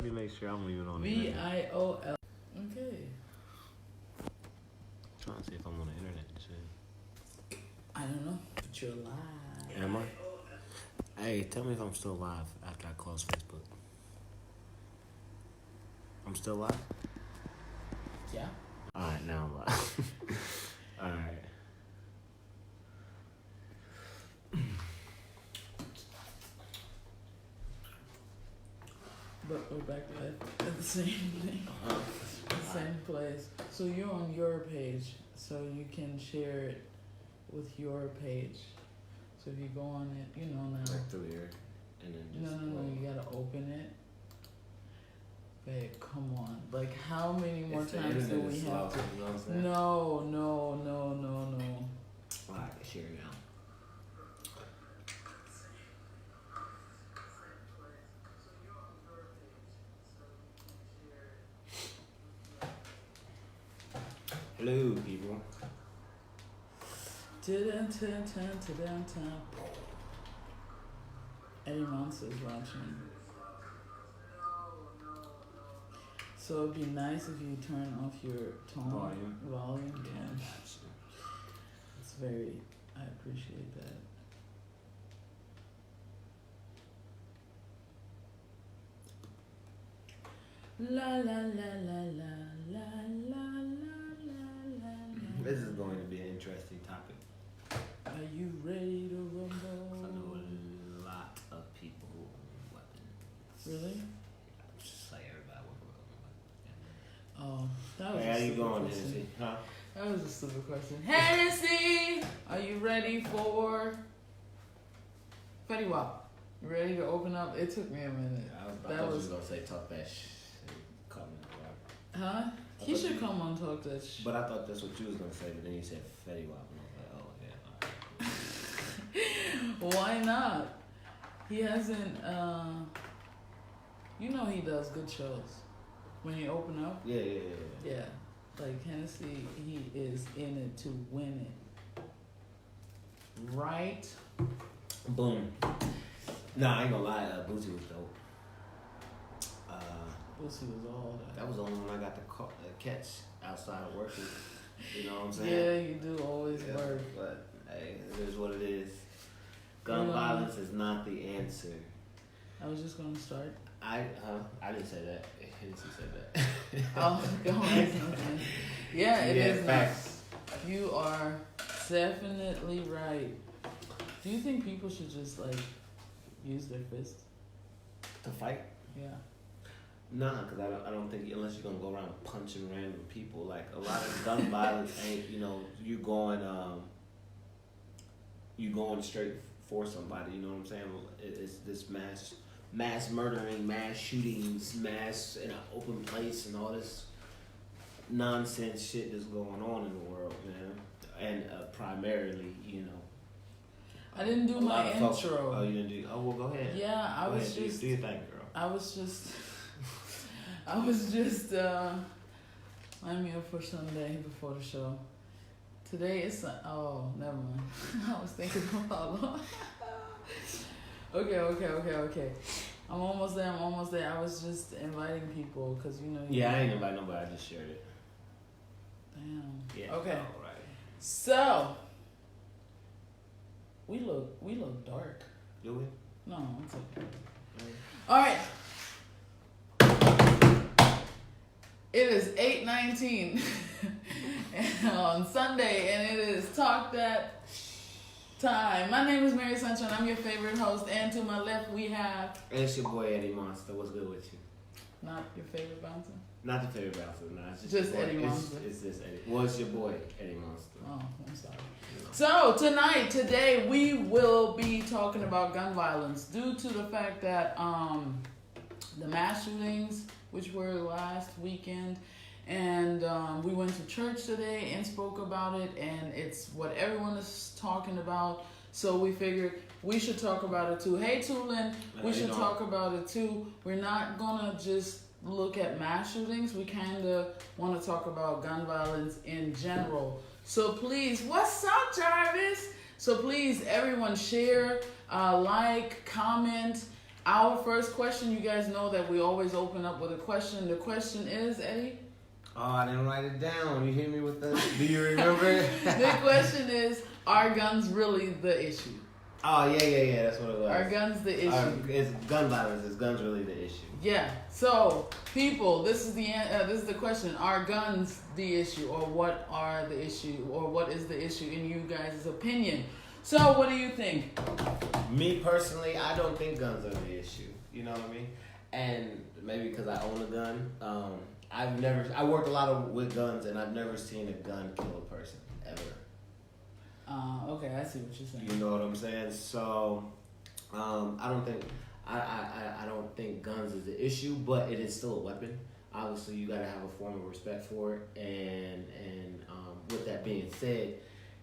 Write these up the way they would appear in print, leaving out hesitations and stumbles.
Let me make sure I'm leaving on the VIOL. internet. Okay. Trying to see if I'm on the internet and shit. I don't know, but you're live. Am I? Hey, tell me if I'm still live after I close Facebook. I'm still live? Yeah. Alright, now I'm live. Alright. But we're back at the same thing, the same place. So you're on your page, so you can share it with your page. So if you go on it, you know now. Like through here. And then just. No, you gotta open it. Babe, come on. Like, how many more times do we have to? You know what I'm saying? No. Alright, share it now. Hello, people. Eddie Monster's watching. So it'd be nice if you turn off your tone volume. Yeah. It's very, I appreciate that. La la la la la la la la. This is going to be an interesting topic. Are you ready to I rumble? know a lot of people who own weapons. Really? Just like everybody with a weapon. Oh, that was Hey, a how you stupid going, question. Hennessy? Huh? That was a stupid question. Hennessy, are you ready for Fetty Wap? You ready to open up? It took me a minute. I thought you was going to say talk that shit. Huh? He should come on talk that shit. But I thought that's what you was going to say, but then you said Fetty Wap. And I was like, oh, yeah. Why not? He hasn't, you know he does good shows. When you open up. Yeah. Yeah. Like Hennessy, he is in it to win it. Right? Boom. Nah, I ain't gonna lie, Boosie was dope. Boosie was all that. That was the only one I got to catch outside of working. You know what I'm saying? Yeah, you do always work. But hey, it is what it is. Gun violence is not the answer. I was just gonna start. I didn't say that. Hennessy said that. Oh, go on. Yeah, it is facts. You are definitely right. Do you think people should just like use their fists To fight? Yeah. Nah, because I don't think, unless you're going to go around punching random people, like a lot of gun violence ain't, you going straight for somebody, you know what I'm saying? It's this mass murdering, mass shootings, mass in an open place and all this nonsense shit that's going on in the world, man. And primarily, I didn't do my intro. Oh, you didn't do? Oh, well, go ahead. Yeah, I was just. Do your thing, girl. I was just line me up for Sunday before the show. Today is oh, never mind. I was thinking about Okay. I'm almost there. I was just inviting people because Yeah, I ain't invite nobody. I just shared it. Damn. Yeah. Okay. All right. So we look dark. Do we? No, it's okay. All right. It is 8:19 on Sunday, and it is Talk That time. My name is Mary Sunshine. I'm your favorite host, and to my left we have. It's your boy Eddie Monster. What's good with you? Not your favorite bouncer. Not the favorite bouncer. No, it's just your boy. Eddie Monster. It's just Eddie. Well, it's your boy Eddie Monster. Oh, I'm sorry. So today we will be talking about gun violence due to the fact that the mass shootings, which were last weekend, and we went to church today and spoke about it, and it's what everyone is talking about. So we figured we should talk about it too. Hey, Tulin, we should talk about it too. We're not gonna just look at mass shootings. We kind of want to talk about gun violence in general. So please, what's up, Jarvis? So please, everyone share, like, comment, our first question, you guys know that we always open up with a question. The question is, Eddie? Oh, I didn't write it down. You hit me with the... Do you remember? The question is, are guns really the issue? Oh, yeah. That's what it was. Are guns the issue? It's gun violence. Is guns really the issue? Yeah. So, people, this is the question. Are guns the issue? Or what are the issue? Or what is the issue in you guys' opinion? So, what do you think? Me, personally, I don't think guns are the issue. You know what I mean? And maybe because I own a gun, I worked a lot with guns, and I've never seen a gun kill a person, ever. Okay, I see what you're saying. You know what I'm saying? So, I don't think guns is the issue, but it is still a weapon. Obviously, you gotta have a form of respect for it. And with that being said,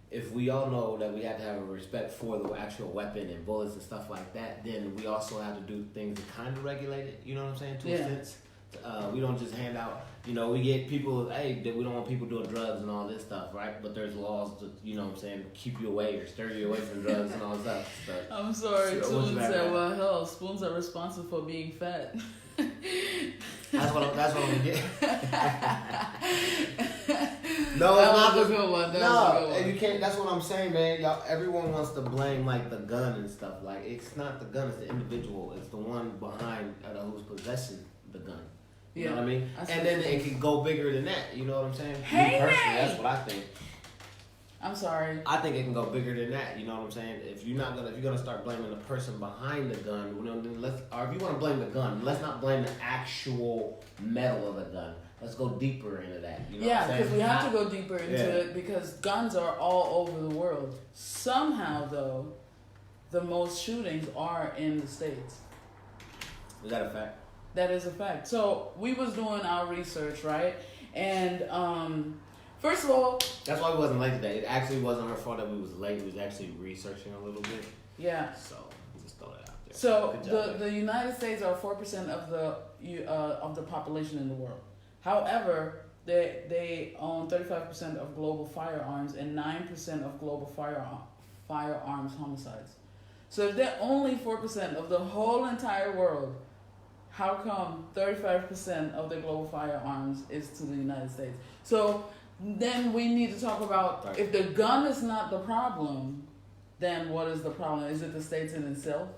if we all know that we have to have a respect for the actual weapon and bullets and stuff like that, then we also have to do things to kind of regulate it. You know what I'm saying? To a sense. We don't just hand out, we get people, hey, we don't want people doing drugs and all this stuff, right? But there's laws to, keep you away or stir you away from drugs and all this stuff. I'm sorry, Toon said, well, hell, spoons are responsible for being fat. That's what I'm getting. No, it's not a good one. No, you can't. That's what I'm saying, man. Y'all, everyone wants to blame like the gun and stuff. Like it's not the gun; it's the individual. It's the one behind who's possessing the gun. You know what I mean? And then it can go bigger than that. You know what I'm saying? Hey, me personally, that's what I think. I'm sorry. I think it can go bigger than that. You know what I'm saying? If you're gonna start blaming the person behind the gun, then or if you want to blame the gun, let's not blame the actual metal of the gun. Let's go deeper into that. You know what I'm saying? Because we have to go deeper into it because guns are all over the world. Somehow, though, the most shootings are in the States. Is that a fact? That is a fact. So we was doing our research, right? And first of all, that's why we wasn't late today. It actually wasn't her fault that we was late. We was actually researching a little bit. Yeah. So just throw that out there. So the United States are 4% of the population in the world. However, they own 35% of global firearms and 9% of global firearms homicides. So if they're only 4% of the whole entire world, how come 35% of the global firearms is to the United States? So then we need to talk about if the gun is not the problem, then what is the problem? Is it the states in itself?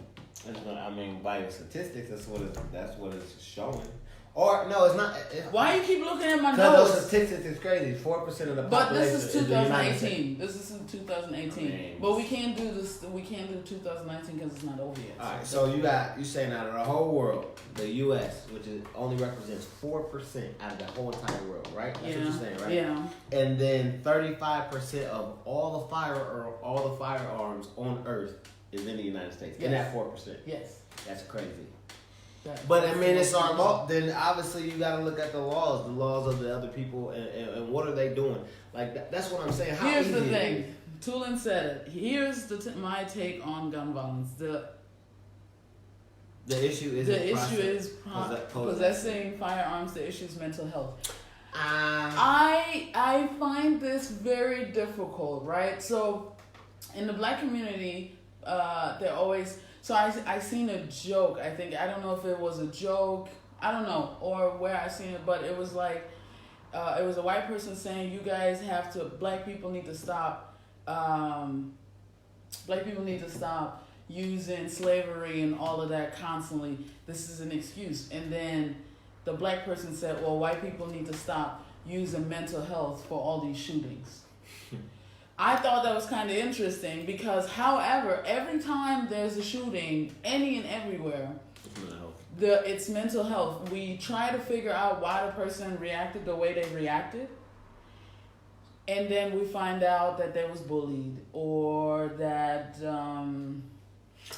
I mean, by statistics, that's what it's showing. Or no, it's not. Why you keep looking at my notes? Because those statistics is crazy. 4% of the population. But this is 2018. Is this is in 2018. I mean, but we can't do this. We can't do 2019 because it's not over yet. All right. So you saying out of the whole world, the U.S., which only represents 4% out of the whole entire world, right? That's what you're saying, right? Yeah. And then 35% of all the firearms on Earth is in the United States. Yes. In that 4%. Yes. That's crazy. But I mean, it's our law. Then obviously you got to look at the laws of the other people, and what are they doing? Like that's what I'm saying. Here's the thing. Tulin said it. Here's my take on gun violence. The issue is possessing firearms. The issue is mental health. I find this very difficult, right? So in the black community, they're always. So I seen a joke. I don't know if it was a joke. I don't know, or where I seen it, but it was like, it was a white person saying, black people need to stop using slavery and all of that constantly. This is an excuse. And then the black person said, well, white people need to stop using mental health for all these shootings. I thought that was kind of interesting because, however, every time there's a shooting, any and everywhere, it's mental health. We try to figure out why the person reacted the way they reacted, and then we find out that they was bullied or that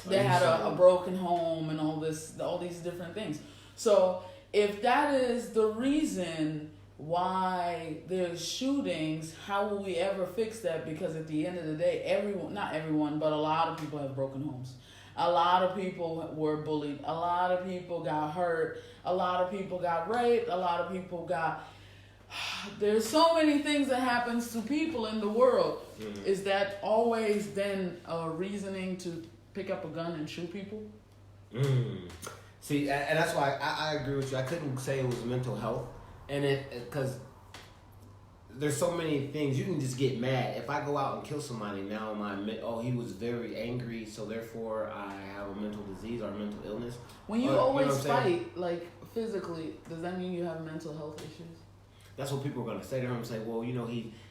they had a broken home and all these different things. So if that is the reason why there's shootings, how will we ever fix that? Because at the end of the day, not everyone, but a lot of people have broken homes. A lot of people were bullied. A lot of people got hurt. A lot of people got raped. A lot of people got... There's so many things that happens to people in the world. Mm-hmm. Is that always then a reasoning to pick up a gun and shoot people? See, and that's why I agree with you. I couldn't say it was mental health, and because there's so many things you can just get mad. If I go out and kill somebody now, he was very angry, so therefore I have a mental disease or a mental illness. When you always fight, like physically, does that mean you have mental health issues? That's what people are gonna say. They're gonna say, well,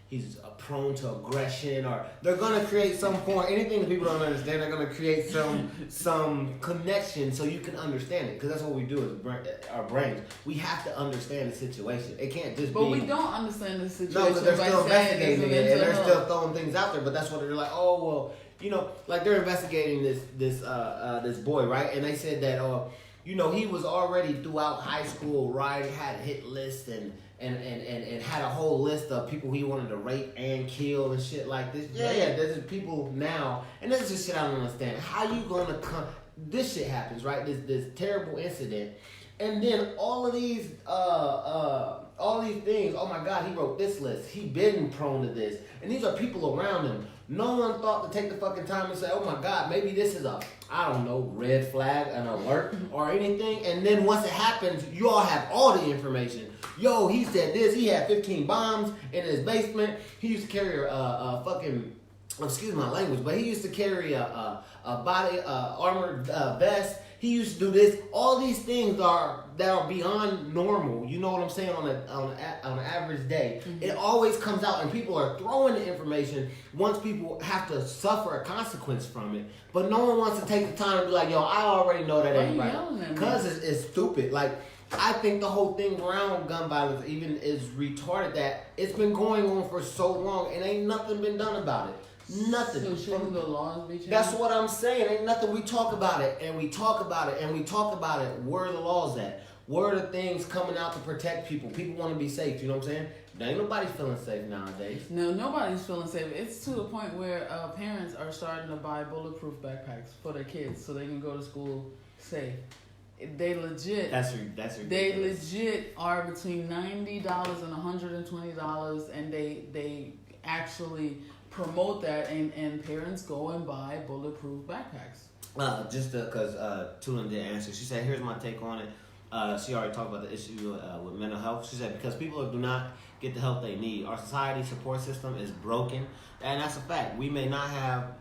he's prone to aggression, or they're gonna create some point. Anything that people don't understand, they're gonna create some connection so you can understand it. Because that's what we do as our brains. We have to understand the situation. It can't just. But we don't understand the situation. No, but they're still investigating it, and they're still throwing things out there. But that's what they're like. Oh well, like they're investigating this boy, right? And they said that he was already throughout high school, right? Had a hit list and had a whole list of people he wanted to rape and kill and shit like this. Yeah, there's people now, and this is just shit I don't understand. How you gonna come? This shit happens, right? This terrible incident, and then all of these things. Oh my God, he wrote this list. He been prone to this, and these are people around him. No one thought to take the fucking time and say, oh my God, maybe this is I don't know, red flag, an alert, or anything. And then once it happens, you all have all the information. Yo, he said this. He had 15 bombs in his basement. He used to carry a fucking, excuse my language, but he used to carry a body armored vest. He used to do this. All these things that are beyond normal. You know what I'm saying? On an average day, it always comes out, and people are throwing the information once people have to suffer a consequence from it. But no one wants to take the time to be like, yo, I already know that ain't right, because it's stupid. Like, I think the whole thing around gun violence even is retarded. That it's been going on for so long, and ain't nothing been done about it. Nothing. So shouldn't the laws be changed? That's what I'm saying. Ain't nothing. We talk about it, and we talk about it, and we talk about it. Where are the laws at? Where are the things coming out to protect people? People want to be safe. You know what I'm saying? There ain't nobody feeling safe nowadays. No, nobody's feeling safe. It's to the point where parents are starting to buy bulletproof backpacks for their kids so they can go to school safe. They legit. That's ridiculous. They legit are between $90 and $120, and they actually promote that, and parents go and buy bulletproof backpacks. Just because Tulin didn't answer. She said, here's my take on it. She already talked about the issue with mental health. She said, because people do not get the help they need. Our society support system is broken, and that's a fact. We may not have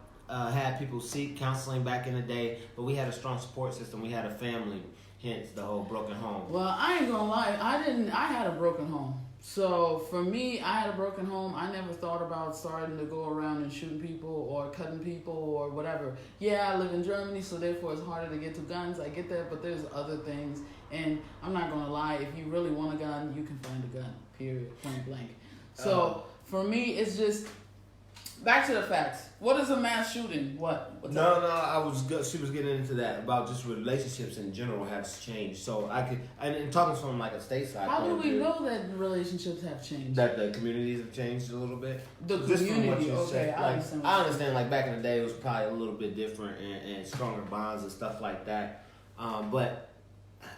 had people seek counseling back in the day, but we had a strong support system. We had a family, hence the whole broken home. Well, I ain't gonna lie. I had a broken home. So for me, I had a broken home. I never thought about starting to go around and shooting people or cutting people or whatever. Yeah, I live in Germany, so therefore it's harder to get to guns. I get that, but there's other things. And I'm not going to lie, if you really want a gun, you can find a gun, period, point blank. So for me, it's just, back to the facts. What is a mass shooting? She was getting into that about just relationships in general has changed. So and talking from like a stateside. How do we know that relationships have changed? That the communities have changed a little bit. The community, okay, I understand. Like back in the day, it was probably a little bit different and stronger bonds and stuff like that. But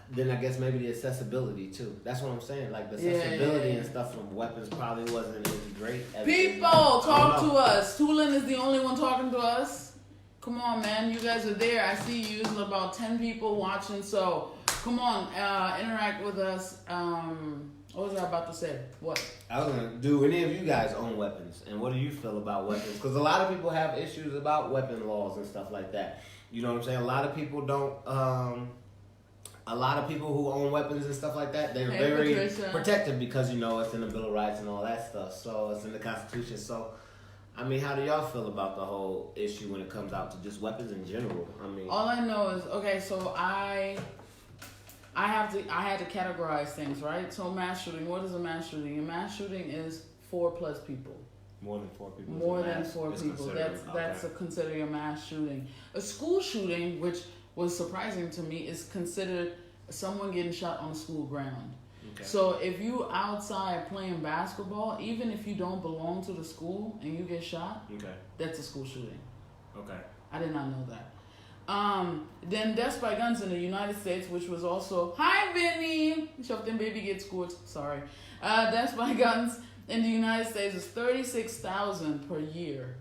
then I guess maybe the accessibility too. That's what I'm saying. Like the accessibility and stuff from weapons probably wasn't as great. People, talk to us. Tulin is the only one talking to us. Come on, man. You guys are there. I see you. There's about 10 people watching. So come on, interact with us. What was I about to say? What? I was going to do any of you guys own weapons? And what do you feel about weapons? Because a lot of people have issues about weapon laws and stuff like that. You know what I'm saying? A lot of people don't... A lot of people who own weapons and stuff like that, they're very protective because, it's in the Bill of Rights and all that stuff. So it's in the Constitution. So, I mean, how do y'all feel about the whole issue when it comes out to just weapons in general? I mean, all I know is, okay, so I had to categorize things, right? So mass shooting, what is a mass shooting? A mass shooting is 4+ people. More than 4 people. More than 4 people. That's considered a mass shooting. A school shooting, which was surprising to me, is considered someone getting shot on a school ground. Okay. So if you outside playing basketball, even if you don't belong to the school and you get shot, that's a school shooting. Okay. I did not know that. Then deaths by guns in the United States, which was also, hi Vinny, Shoftin baby gets scored, sorry. Deaths by guns in the United States is 36,000 per year.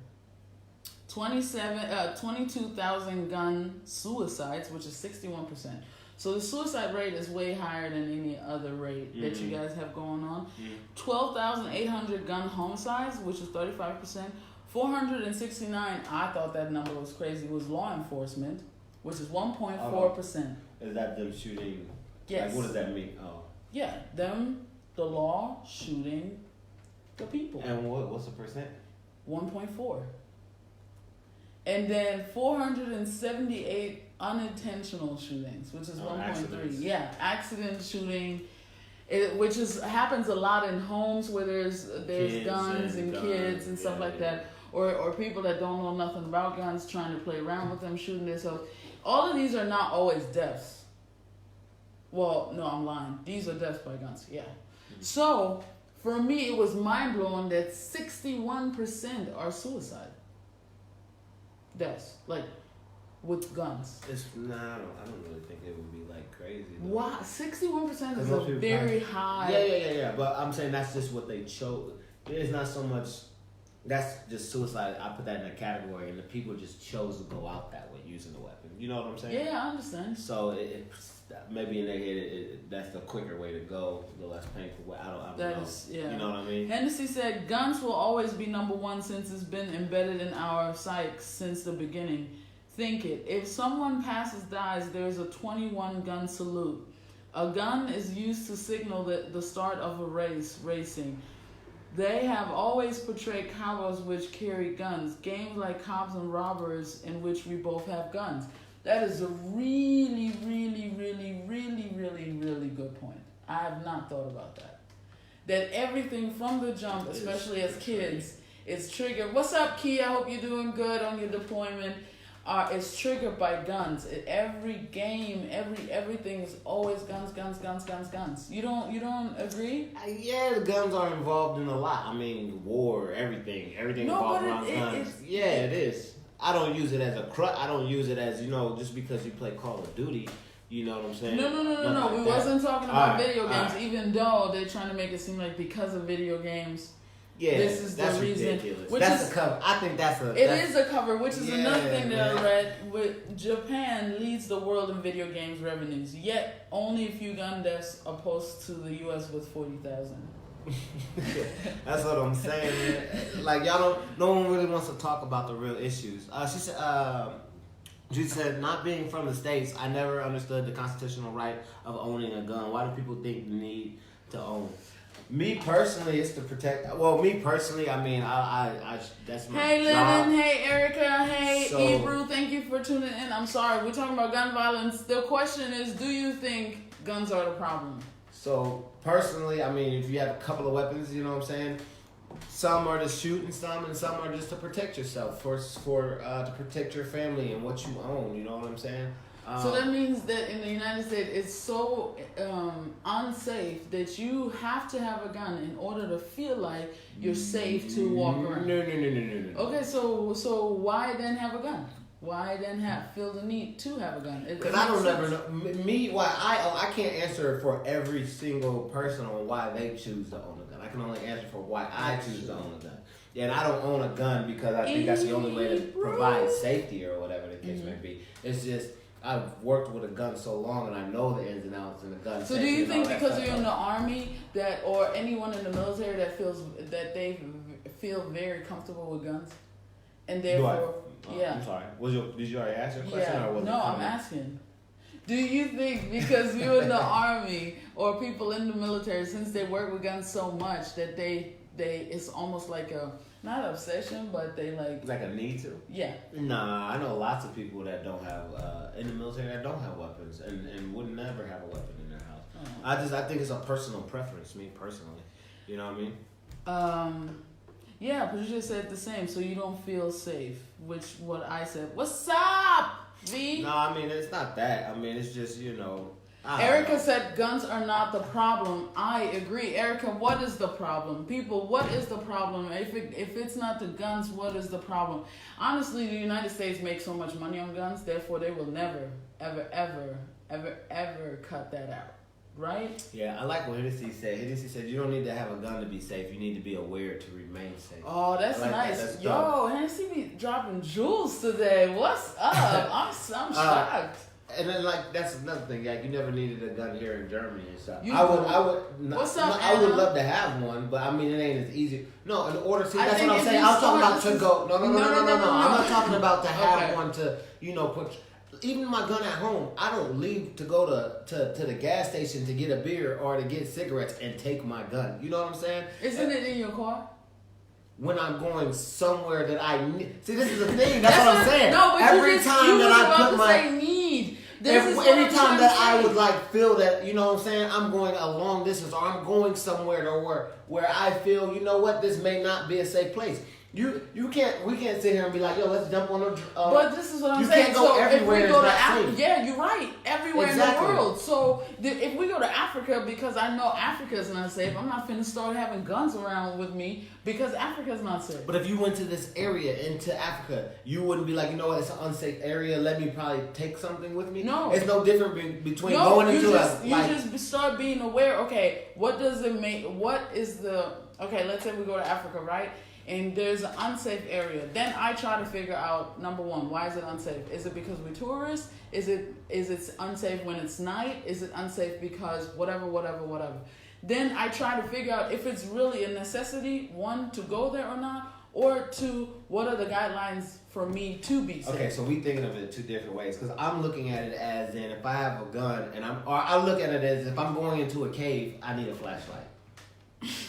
22,000 gun suicides, which is 61%. So the suicide rate is way higher than any other rate that you guys have going on. 12,800 gun homicides, which is 35%. 469, I thought that number was crazy, was law enforcement, which is 1.4%. Is that them shooting? Yes. Like, what does that mean? Oh. Yeah, the law shooting the people. And what's the percent? 1.4. And then 478 unintentional shootings, which is 1.3. Yeah, accident shooting, which happens a lot in homes where there's guns and kids and stuff like that, or people that don't know nothing about guns trying to play around with them, shooting themselves. All of these are not always deaths. Well, no, I'm lying. These are deaths by guns. Yeah. So for me, it was mind blowing that 61% are suicide deaths, like with guns. I don't really think it would be like crazy. Wow, 61% is a very high. Yeah. But I'm saying that's just what they chose. It's not so much. That's just suicide. I put that in a category, and the people just chose to go out that way using the weapon. You know what I'm saying? Yeah, I understand. So maybe in their head, that's the quicker way to go, the less painful way. I don't know. Yeah. You know what I mean? Hennessy said, guns will always be number one since it's been embedded in our psyche since the beginning. Think it. If someone dies, there's a 21 gun salute. A gun is used to signal the start of a racing. They have always portrayed cowboys which carry guns. Games like Cops and Robbers in which we both have guns. That is a really, really, really, really, really, really good point. I have not thought about that. That everything from the jump, especially as kids, is triggered. What's up, Key? I hope you're doing good on your deployment. It's triggered by guns. Every game, everything is always guns. You don't agree? Yeah, the guns are involved in a lot. I mean, war, everything involved around guns. It is. I don't use it as a crutch. I don't use it as, just because you play Call of Duty. You know what I'm saying? No. We wasn't talking about video games, even though they're trying to make it seem like because of video games. Yeah, this is the reason. Ridiculous. That's a cover. I think it is a cover, which is another thing that I read. With Japan leads the world in video games revenues, yet only a few gun deaths opposed to the U.S. with 40,000. That's what I'm saying, man. Like no one really wants to talk about the real issues. She said, not being from the States, I never understood the constitutional right of owning a gun. Why do people think the need to own? Me personally, it's to protect. Well, me personally, I mean, I that's my Hey, job. Lennon. Hey, Erica. Hey, Ebru. Thank you for tuning in. I'm sorry, we're talking about gun violence. The question is, do you think guns are the problem? So personally, I mean, if you have a couple of weapons, you know what I'm saying. Some are to shoot, and some are just to protect yourself, to protect your family and what you own. You know what I'm saying? So that means that in the United States, it's so unsafe that you have to have a gun in order to feel like you're safe to walk around. No. Okay, so why then have a gun? Why then feel the need to have a gun? Because I don't ever know. Why I can't answer for every single person on why they choose to own a gun. I can only answer for why I choose to own a gun. Yeah, and I don't own a gun because I think that's the only way to provide safety or whatever the case may be. It's just I've worked with a gun so long and I know the ins and outs in the gun. So do you think because you're in the army or anyone in the military that they feel very comfortable with guns, and therefore I'm sorry. Did you already ask your question? Yeah. Or was no, I'm asking. Do you think because you're in the army or people in the military, since they work with guns so much, that it's almost like not obsession, but they like a need to? Yeah. Nah, I know lots of people that don't have in the military that don't have weapons and would never have a weapon in their house. I think it's a personal preference, me personally. You know what I mean? Yeah, Patricia said the same. So you don't feel safe, which what I said. What's up, V? No, I mean it's not that. I mean it's just Erica said guns are not the problem. I agree. Erica, what is the problem? People, what is the problem? If it's not the guns, what is the problem? Honestly, the United States makes so much money on guns, therefore they will never, ever, ever, ever, ever cut that out. right? Yeah, I like what Hennessy said. Hennessy said you don't need to have a gun to be safe. You need to be aware to remain safe. Oh, that's like nice. That's Yo, Hennessy be dropping jewels today. What's up? I'm shocked. And then that's another thing. Like you never needed a gun here in Germany and stuff. You I would. What's up, I would Anna? love to have one, but I mean it ain't as easy. No, in order to. I That's think what I'm if saying. you I'm talking about start- to go. No. I'm not talking about to have Okay. one to put. Even my gun at home, I don't leave to go to the gas station to get a beer or to get cigarettes and take my gun. You know what I'm saying? Isn't it in your car? When I'm going somewhere that I need. See, this is the thing. That's what I'm saying. No, but every you time that I put my say need. This is what I'm anytime trying that to I say. would like feel that, you know what I'm saying, I'm going a long distance or I'm going somewhere to where I feel, you know what, this may not be a safe place. We can't sit here and be like, yo, let's jump on a. But this is what I'm you saying. can't go so everywhere. If we go to it's not Africa, safe. yeah, you're right. Everywhere Exactly. in the world. So if we go to Africa, because I know Africa is not safe, I'm not finna start having guns around with me because Africa's not safe. But if you went to this area into Africa, you wouldn't be like, you know what, it's an unsafe area. Let me probably take something with me. No, it's no different between going into you just start being aware. Okay, what does it make? What is the okay? Let's say we go to Africa, right? And there's an unsafe area. Then I try to figure out, number one, why is it unsafe? Is it because we're tourists? Is it unsafe when it's night? Is it unsafe because whatever? Then I try to figure out if it's really a necessity, one, to go there or not, or two, what are the guidelines for me to be safe? Okay, so we thinking of it two different ways. Because I'm looking at it as in if I have a gun, or I look at it as if I'm going into a cave, I need a flashlight.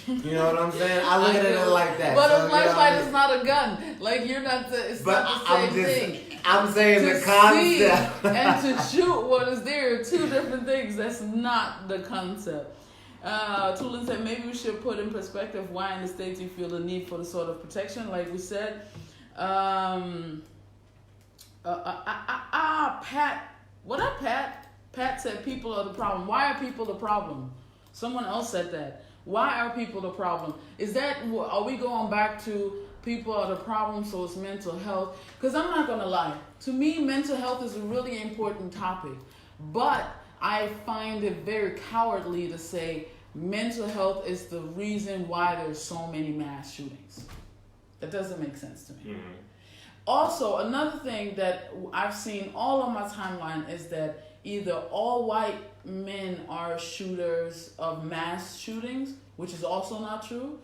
You know what I'm saying? I look at it like that. But so, a flashlight you know is not a gun. Like you're not. It's not the same thing. I'm saying to the concept. see and to shoot what is there are two different things. That's not the concept. Tulin said maybe we should put in perspective why in the States you feel the need for the sort of protection. Like we said, Pat. What up, Pat? Pat said people are the problem. Why are people the problem? Someone else said that. Why are people the problem? Are we going back to people are the problem, so it's mental health? Because I'm not going to lie. To me, mental health is a really important topic. But I find it very cowardly to say mental health is the reason why there's so many mass shootings. That doesn't make sense to me. Mm-hmm. Also, another thing that I've seen all on my timeline is that either all white men are shooters of mass shootings, which is also not true.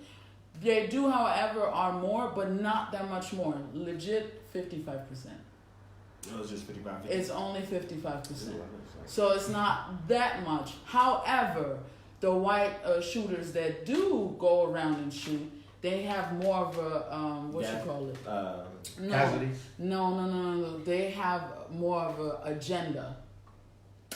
They do, however, are more, but not that much more. Legit 55%. No, it's just 55%. It's only 55%. So it's not that much. However, the white shooters that do go around and shoot, they have more of a, casualties? No. They have more of an agenda.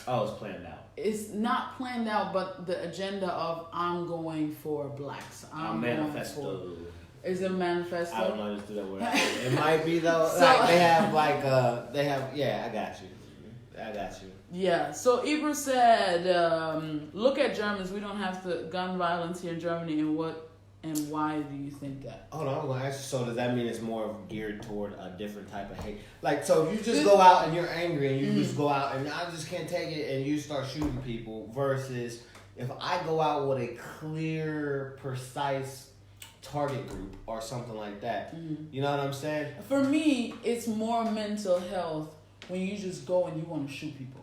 Oh, it's planned out. It's not planned out, but the agenda of I'm going for blacks. Manifesto. Is it manifesto? I don't know just do that word. It might be though. So, yeah, I got you. Yeah. So Ibra said, look at Germans. We don't have the gun violence here in Germany, and why do you think that? Hold on, I'm gonna ask you. So does that mean it's more geared toward a different type of hate? Like, so if you just go out and you're angry and you just go out and I just can't take it and you start shooting people versus if I go out with a clear, precise target group or something like that. Mm-hmm. You know what I'm saying? For me, it's more mental health when you just go and you want to shoot people.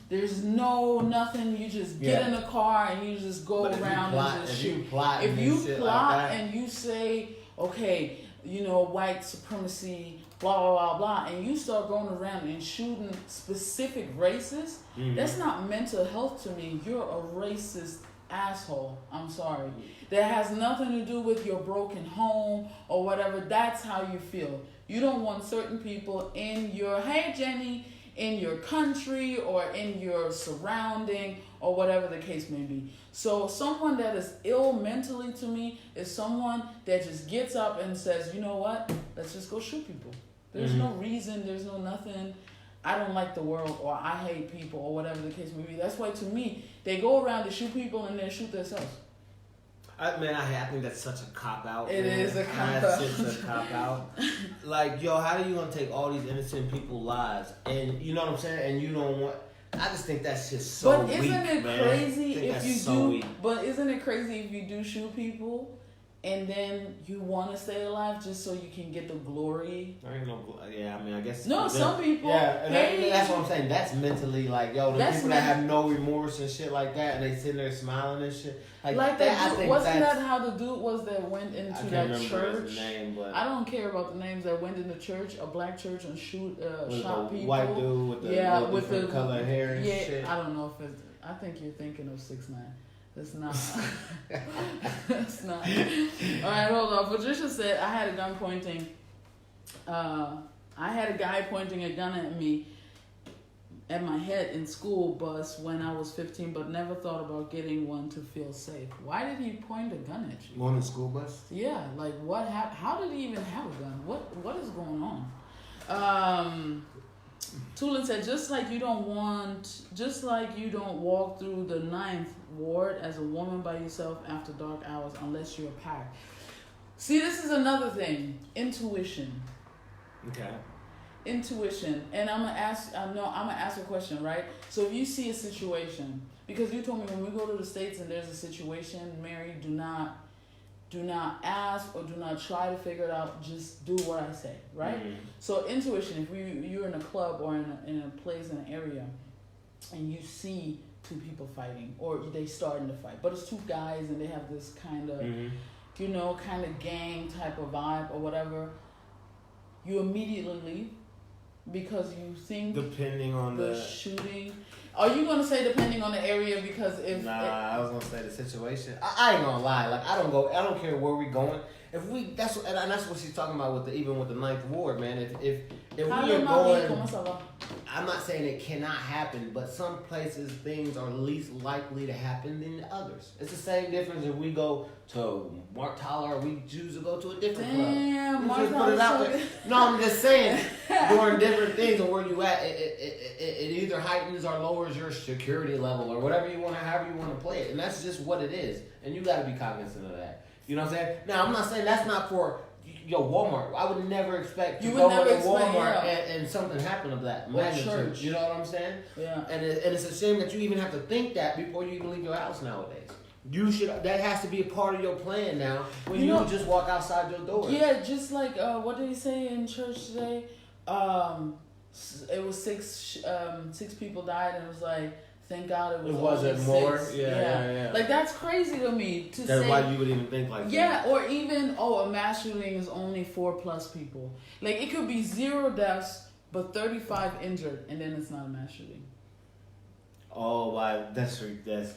There's nothing. You just get in a car and you just go around and just shoot. If you plot and you say, okay, white supremacy, blah, blah, blah, blah, and you start going around and shooting specific races, that's not mental health to me. You're a racist asshole. I'm sorry. That has nothing to do with your broken home or whatever. That's how you feel. You don't want certain people in your, hey, Jenny, in your country or in your surrounding or whatever the case may be. So someone that is ill mentally to me is someone that just gets up and says, you know what, let's just go shoot people. There's no reason, there's no nothing. I don't like the world or I hate people or whatever the case may be. That's why to me, they go around to shoot people and then shoot themselves. I think that's such a cop-out. It is a cop-out. That's just a cop-out. Like, yo, how are you going to take all these innocent people's lives? And you know what I'm saying? And you don't want... I just think that's just so But isn't weak, it man. crazy if you so do? Weak. But isn't it crazy if you do shoot people, and then you want to stay alive just so you can get the glory? There ain't no. Yeah, I mean, I guess. No, some people. Yeah, and that's what I'm saying. That's mentally like, yo, the people that have no remorse and shit like that, and they sitting there smiling and shit. Like that, dude, wasn't that how the dude was that went into that church? His name, but I don't care about the names that went into church, a black church, and shot people. White dude with the with the color hair and shit. I don't know if it's. I think you're thinking of 6ix9ine. That's not. That's not. All right, hold on. Patricia said I had a gun pointing. I had a guy pointing a gun at me. At my head in school bus when I was 15, but never thought about getting one to feel safe. Why did he point a gun at you? On the school bus? Yeah, like what happened? How did he even have a gun? What is going on? Tulin said, just like you don't walk through the 9th ward as a woman by yourself after dark hours unless you're packed. See, this is another thing. Intuition. Okay. Intuition, and I'm gonna ask a question, right? So if you see a situation, because you told me when we go to the States and there's a situation, Mary, do not ask or do not try to figure it out. Just do what I say, right? Mm-hmm. So intuition, if you're in a club or in a place in an area, and you see two people fighting or they starting to fight, but it's two guys and they have this kind of, kind of gang type of vibe or whatever, you immediately leave. Because you think depending on the shooting, are you gonna say depending on the area? Because if I was gonna say the situation. I ain't gonna lie. Like I don't care where we going. If we that's what she's talking about with even with the 9th ward, man. If we are going, I'm not saying it cannot happen, but some places things are least likely to happen than others. It's the same difference if we go to Mark Tyler or we choose to go to a different club. Mark just put it out there. No, I'm just saying doing different things and where you at, it either heightens or lowers your security level or whatever you want to, however you want to play it, and that's just what it is, and you got to be cognizant of that. You know what I'm saying? Now, I'm not saying that's not for Walmart. I would never expect to go to Walmart and something happen of that magnitude. You know what I'm saying? Yeah. And it's a shame that you even have to think that before you even leave your house nowadays. That has to be a part of your plan now when you just walk outside your door. Yeah, just like what did he say in church today? It was six people died, and it was like, thank God it wasn't more. Yeah. Like that's crazy to me to that's say. Why you would even think like that. Yeah, or even a mass shooting is only 4+ people. Like it could be 0 deaths but 35 injured, and then it's not a mass shooting. Oh, wow, that's stupid.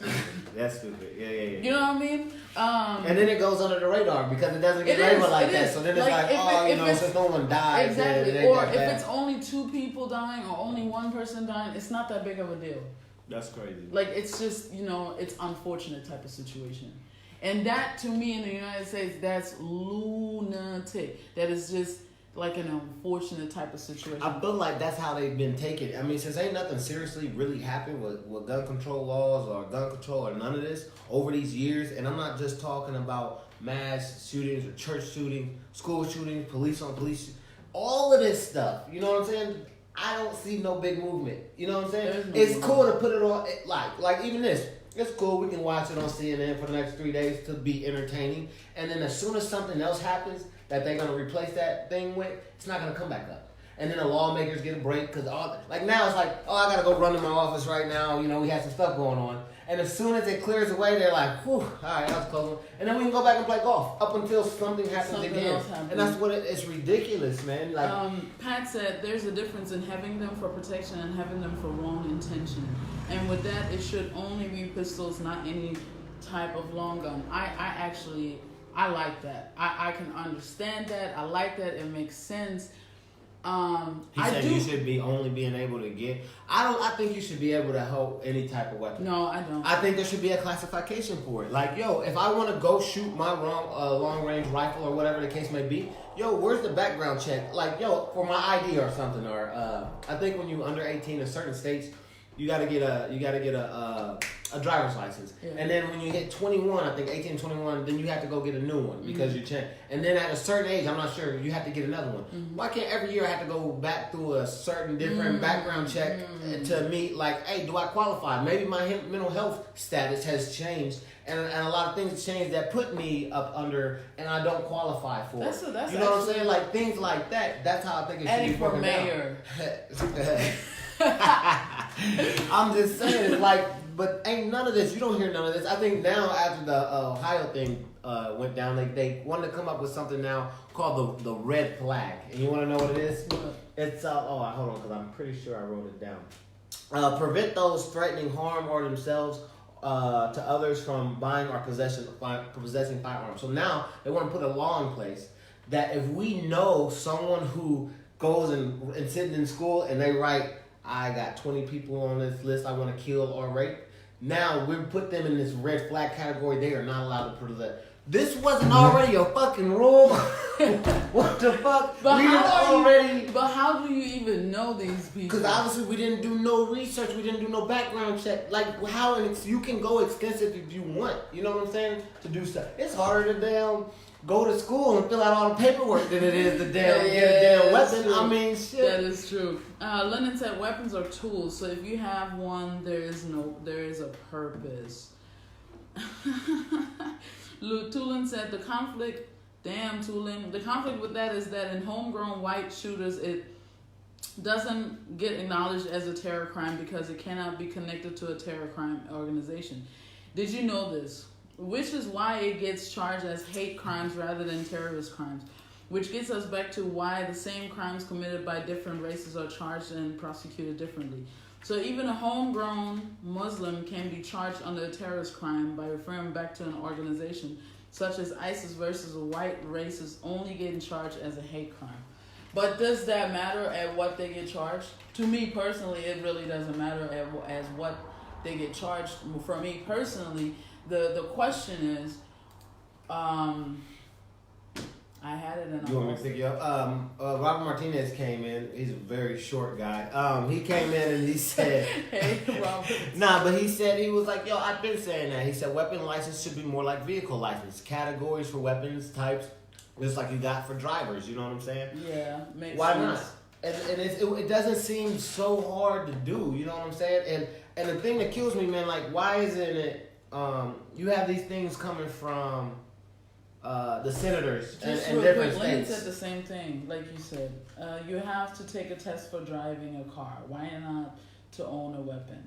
That's stupid. Yeah. You know what I mean? And then it goes under the radar because it doesn't get labeled like that. So then it's since no one died. Exactly. Or if it's only 2 people dying or only 1 person dying, it's not that big of a deal. That's crazy. Like, it's just, it's unfortunate type of situation. And that, to me, in the United States, that's lunatic. That is just like an unfortunate type of situation. I feel like that's how they've been taken. I mean, since ain't nothing seriously really happened with gun control laws or gun control or none of this over these years, and I'm not just talking about mass shootings or church shootings, school shootings, police on police, all of this stuff, you know what I'm saying? I don't see no big movement. You know what I'm saying? It's cool to put it on, like even this. It's cool. We can watch it on CNN for the next 3 days to be entertaining. And then as soon as something else happens that they're going to replace that thing with, it's not going to come back up. And then the lawmakers get a break because now it's like, I got to go run to my office right now. We had some stuff going on. And as soon as it clears away, they're like, whew, all right, that was close. And then we can go back and play golf up until something happens again. And that's what it's ridiculous, man. Like Pat said, there's a difference in having them for protection and having them for wrong intention. And with that, it should only be pistols, not any type of long gun. I like that. I can understand that. I like that. It makes sense. He said you should be only being able to get. I think you should be able to hold any type of weapon. No, I don't. I think there should be a classification for it. Like, if I want to go shoot my long range rifle or whatever the case may be, where's the background check? Like, for my ID or something. Or I think when you under 18 in certain states, you gotta get a driver's license. Yeah. And then when you hit 21, I think 18, 21, then you have to go get a new one because you change. And then at a certain age, I'm not sure, you have to get another one. Why can't every year I have to go back through a certain different background check to meet, like, hey, do I qualify? Maybe my mental health status has changed. And a lot of things have changed that put me up under, and I don't qualify for. That's you know actually, what I'm saying? Like things like that. That's how I think it should be broken down. I'm just saying, it's like, but ain't none of this. You don't hear none of this. I think now after the Ohio thing went down, they wanted to come up with something now called the red flag. And you want to know what it is? It's hold on, because I'm pretty sure I wrote it down. Prevent those threatening harm or themselves to others from buying or possessing firearms. So now they want to put a law in place that if we know someone who goes and sitting in school and they write, I got 20 people on this list I want to kill or rape, now we put them in this red flag category. They are not allowed to possess. This wasn't already a fucking rule. What the fuck? But how do you even know these people? Because obviously we didn't do no research. We didn't do no background check. Like how you can go extensive if you want. You know what I'm saying? To do stuff. It's harder to go to school and fill out all the paperwork than it is to get a damn weapon. True. I mean, shit. That is true. Lennon said weapons are tools. So if you have one, there is a purpose. Tulin said the conflict with that is that in homegrown white shooters, it doesn't get acknowledged as a terror crime because it cannot be connected to a terror crime organization. Did you know this? Which is why it gets charged as hate crimes rather than terrorist crimes, which gets us back to why the same crimes committed by different races are charged and prosecuted differently. So even a homegrown Muslim can be charged under a terrorist crime by referring back to an organization, such as ISIS versus a white racist only getting charged as a hate crime. But does that matter at what they get charged? To me personally, it really doesn't matter as what they get charged. For me personally, the question is, I had it in. You want me to pick you up? Robert Martinez came in. He's a very short guy. He came in and he said, "Hey, Robert." But he said he was like, "Yo, I've been saying that." He said weapon license should be more like vehicle license, categories for weapons types, just like you got for drivers. You know what I'm saying? Yeah, makes Why sense. not? And it doesn't seem so hard to do. You know what I'm saying? And the thing that kills me, man, like why isn't it? You have these things coming from. The senators and different states. Lennon said the same thing, like you said. You have to take a test for driving a car. Why not to own a weapon?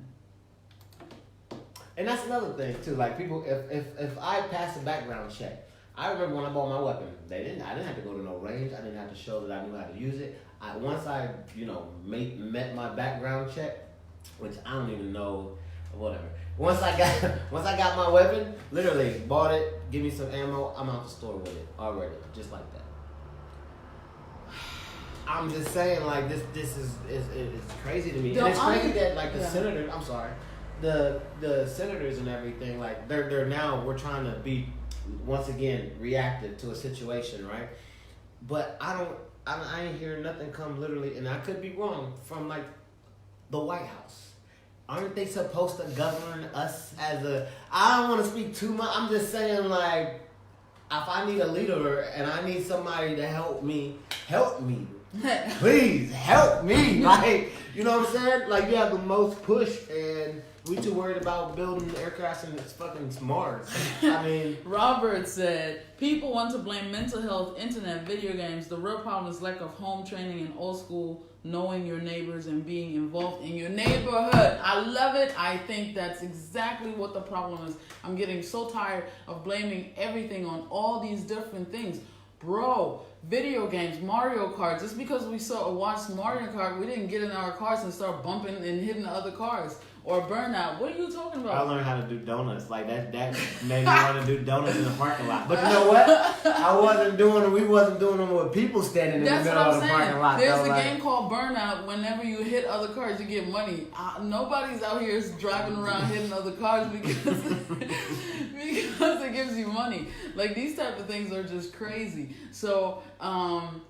And that's another thing too. Like people, if I pass a background check, I remember when I bought my weapon. I didn't have to go to no range. I didn't have to show that I knew how to use it. Once I met my background check, which I don't even know, whatever. Once I got my weapon, literally bought it, give me some ammo, I'm out the store with it already, just like that. I'm just saying, like this is crazy to me. And it's crazy that like the senators, I'm sorry, the senators and everything, like they're now we're trying to be once again reactive to a situation, right? But I ain't hearing nothing come literally, and I could be wrong, from like the White House. Aren't they supposed to govern us I don't want to speak too much. I'm just saying, like, if I need a leader and I need somebody to help me. Please, help me. Like, you know what I'm saying? Like, you have the most push and we too worried about building aircrafts and it's fucking Mars. I mean. Robert said, people want to blame mental health, internet, video games. The real problem is lack of home training and old school knowing your neighbors and being involved in your neighborhood. I love it. I think that's exactly what the problem is. I'm getting so tired of blaming everything on all these different things. Bro, video games, Mario Kart. Just because we watched Mario Kart, we didn't get in our cars and start bumping and hitting the other cars. Or Burnout. What are you talking about? I learned how to do donuts. Like that made me want to do donuts in the parking lot. But you know what? We wasn't doing them with people standing in the middle of the parking lot. There's a game called Burnout. Whenever you hit other cars, you get money. Nobody's out here driving around hitting other cars because it gives you money. Like these type of things are just crazy. So I'm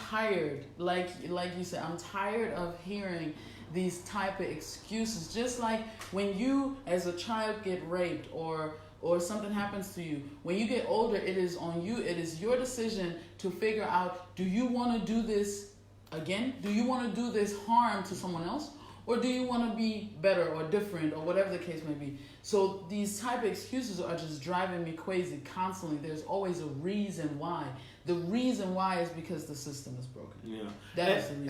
tired. Like you said, I'm tired of hearing these type of excuses. Just like when you as a child get raped or something happens to you, when you get older, it is on you. It is your decision to figure out, do you want to do this again? Do you want to do this harm to someone else? Or do you want to be better or different or whatever the case may be? So these type of excuses are just driving me crazy constantly. There's always a reason why. The reason why is because the system is broken. Yeah. That's the reason.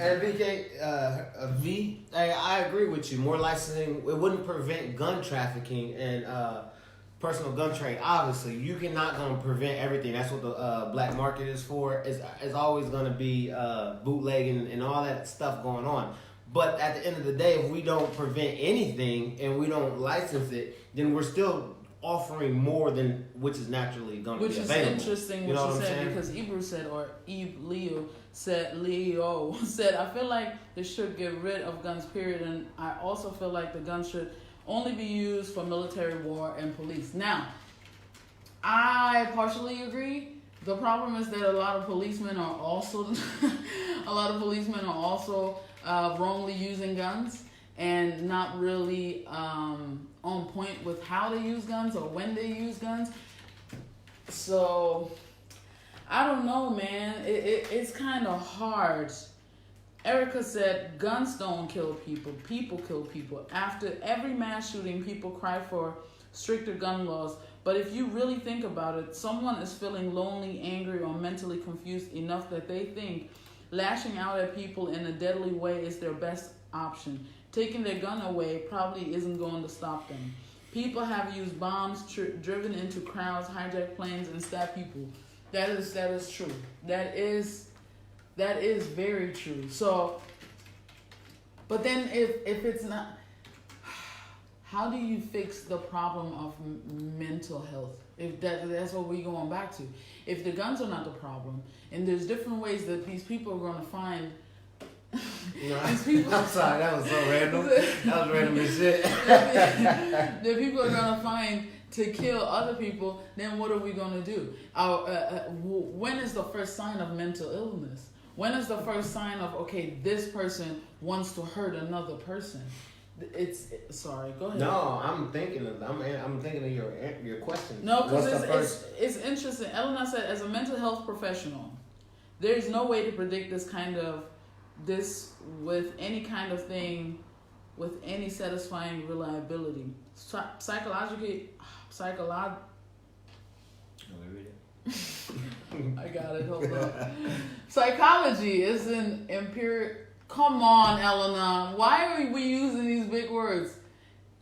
And I agree with you. More licensing, it wouldn't prevent gun trafficking and personal gun trade. Obviously, you cannot going to prevent everything. That's what the black market is for. It's always going to be bootlegging and all that stuff going on. But at the end of the day, if we don't prevent anything and we don't license it, then we're still offering more than which is naturally going to be available. Which is interesting what you said, because Leo said, I feel like they should get rid of guns, period. And I also feel like the guns should only be used for military, war, and police. Now, I partially agree. The problem is that a lot of policemen are also wrongly using guns and not really on point with how they use guns or when they use guns. So I don't know, man. It's kind of hard. Erica said, guns don't kill people. People kill people. After every mass shooting, people cry for stricter gun laws. But if you really think about it, someone is feeling lonely, angry, or mentally confused enough that they think lashing out at people in a deadly way is their best option. Taking their gun away probably isn't going to stop them. People have used bombs, driven into crowds, hijacked planes, and stabbed people. That is true. That is very true. So, but then if it's not, how do you fix the problem of mental health? If that's what we're going back to. If the guns are not the problem, and there's different ways that these people are going to find. These people, I'm sorry, that was so random. That was random as shit. The people are going to find to kill other people, then what are we going to do? When is the first sign of mental illness? When is the first sign of, okay, this person wants to hurt another person? Sorry, go ahead. No, I'm thinking of your question. No, because it's interesting. Elena said, as a mental health professional, there is no way to predict this with any kind of thing, with any satisfying reliability. Psychologically. I got it. Hold on. Psychology is an empirical. Come on, Elena. Why are we using these big words?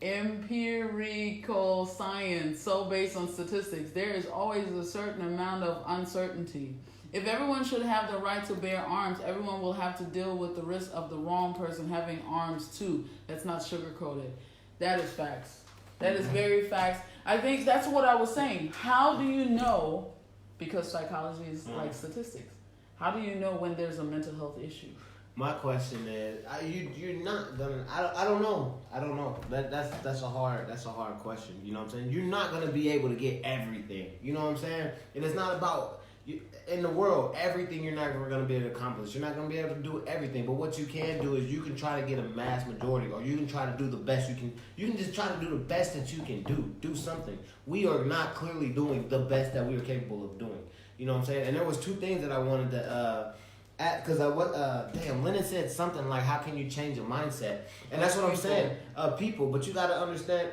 Empirical science, so based on statistics. There is always a certain amount of uncertainty. If everyone should have the right to bear arms, everyone will have to deal with the risk of the wrong person having arms too. That's not sugar-coated. That is facts. That is very facts. I think that's what I was saying. How do you know, because psychology is like statistics, how do you know when there's a mental health issue? My question is, you're not gonna. I don't know. That's a hard question. You know what I'm saying? You're not gonna be able to get everything. You know what I'm saying? And it's not about in the world. Everything you're not gonna be able to accomplish. You're not gonna be able to do everything. But what you can do is you can try to get a mass majority, or you can try to do the best you can. You can just try to do the best that you can do. Do something. We are not clearly doing the best that we are capable of doing. You know what I'm saying? And there was two things that I wanted to. Because Lennon said something like, how can you change a mindset? And that's what I'm saying. People, but you got to understand,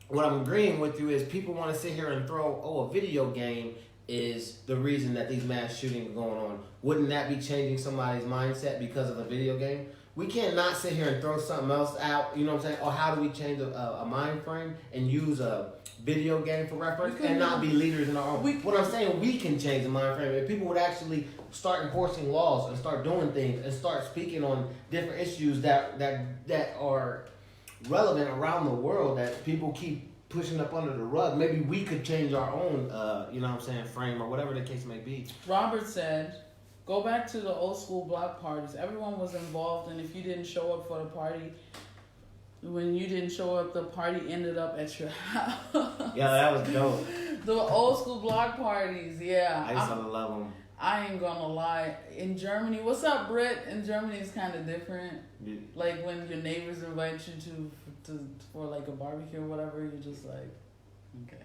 what I'm agreeing with you is people want to sit here and throw, a video game is the reason that these mass shootings are going on. Wouldn't that be changing somebody's mindset because of a video game? We can't not sit here and throw something else out, you know what I'm saying? Or how do we change a mind frame and use a video game for reference and not be leaders in our own? What I'm saying, we can change the mind frame. If people would actually start enforcing laws and start doing things and start speaking on different issues that are relevant around the world that people keep pushing up under the rug, maybe we could change our own, frame or whatever the case may be. Robert said, go back to the old school block parties. Everyone was involved, and if you didn't show up for the party, when you didn't show up, the party ended up at your house. Yeah, that was dope. The old school block parties, yeah. I used to love them. I ain't gonna lie. In Germany, what's up, Britt? In Germany, it's kind of different. Yeah. Like when your neighbors invite you to for like a barbecue or whatever, you're just like, okay.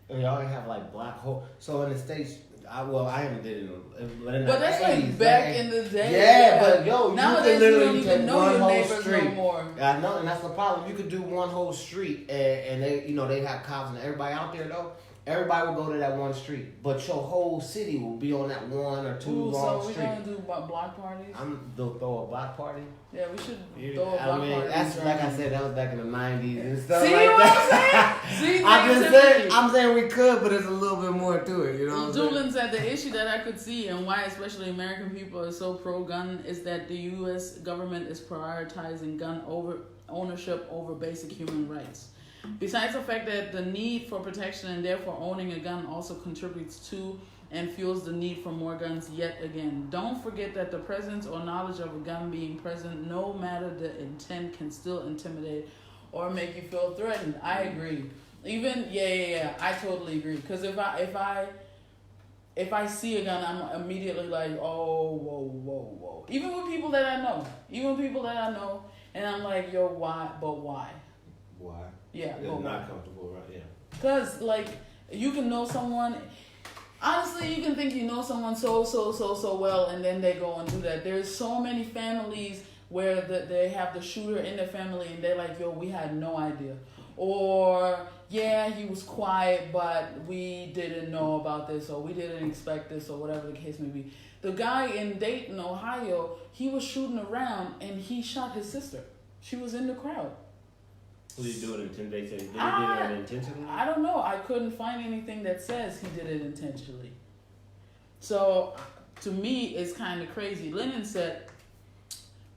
And y'all have like black hole. So in the States, I haven't did it. But that's 80s, like back in the day. Yeah, but yo, nowadays you don't even know your neighbors no more. I know, and that's the problem. You could do one whole street, and they, they have cops and everybody out there though. Everybody will go to that one street, but your whole city will be on that one or two long street. So we gonna do block parties? They'll throw a block party. Yeah, we should throw a block party. That's like I said, that was back in the 90s and stuff See like what that. I'm saying? See, I'm saying we could, but there's a little bit more to it, Doolin said the issue that I could see and why especially American people are so pro-gun is that the U.S. government is prioritizing gun ownership over basic human rights. Besides the fact that the need for protection and therefore owning a gun also contributes to and fuels the need for more guns yet again. Don't forget that the presence or knowledge of a gun being present, no matter the intent, can still intimidate or make you feel threatened. I agree. Even I totally agree. Because if I see a gun, I'm immediately like, oh, whoa. Even with people that I know, and I'm like, yo, why? But why? Why? Yeah, it's not comfortable, right? Yeah. Because like you can know someone. Honestly, you can think you know someone so well, and then they go and do that. There's so many families where they have the shooter in their family, and they're like, yo, we had no idea. Or, yeah, he was quiet, but we didn't know about this, or we didn't expect this, or whatever the case may be. The guy in Dayton, Ohio, he was shooting around, and he shot his sister. She was in the crowd. Did he do it intentionally? Did he do it intentionally? I don't know. I couldn't find anything that says he did it intentionally. So, to me, it's kind of crazy. Lennon said,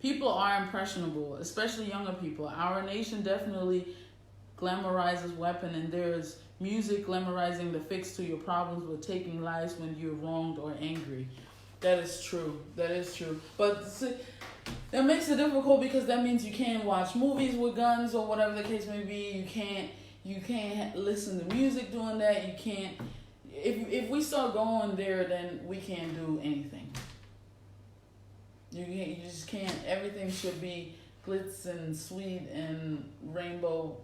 people are impressionable, especially younger people. Our nation definitely glamorizes weapon, and there's music glamorizing the fix to your problems with taking lives when you're wronged or angry. That is true. But see, that makes it difficult because that means you can't watch movies with guns or whatever the case may be. You can't listen to music doing that. You can't. If we start going there, then we can't do anything. You just can't. Everything should be glitz and sweet and rainbow.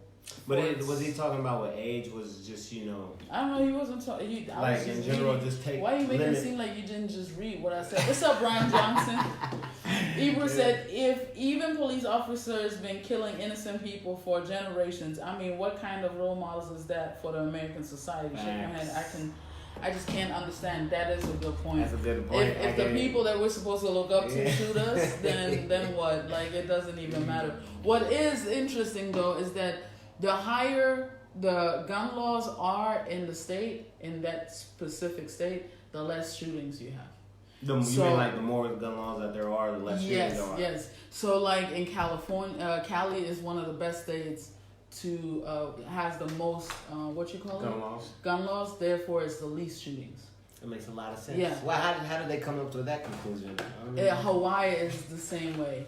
But was he talking about what age was just, I don't know, he wasn't talking... Like, in general, reading. Just take... Why are you making it seem like you didn't just read what I said? What's up, Brian Johnson? Ebro said, if even police officers been killing innocent people for generations, I mean, what kind of role models is that for the American society? Shake my head. I just can't understand. That is a good point. That's a good point. If the people that we're supposed to look up to shoot us, then what? Like, it doesn't even matter. What is interesting, though, is that the higher the gun laws are in the state, in that specific state, the less shootings you have. You mean like the more gun laws that there are, the less shootings there are? Yes. So like in California, Cali is one of the best states to has the most gun laws. Therefore, it's the least shootings. It makes a lot of sense. Yeah. Well, how did they come up to that conclusion? Hawaii is the same way,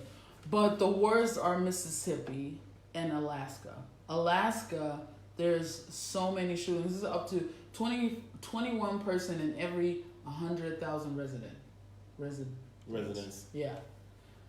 but the worst are Mississippi and Alaska. Alaska, there's so many shootings. This is up to 21 person in every 100,000 residents. Yeah.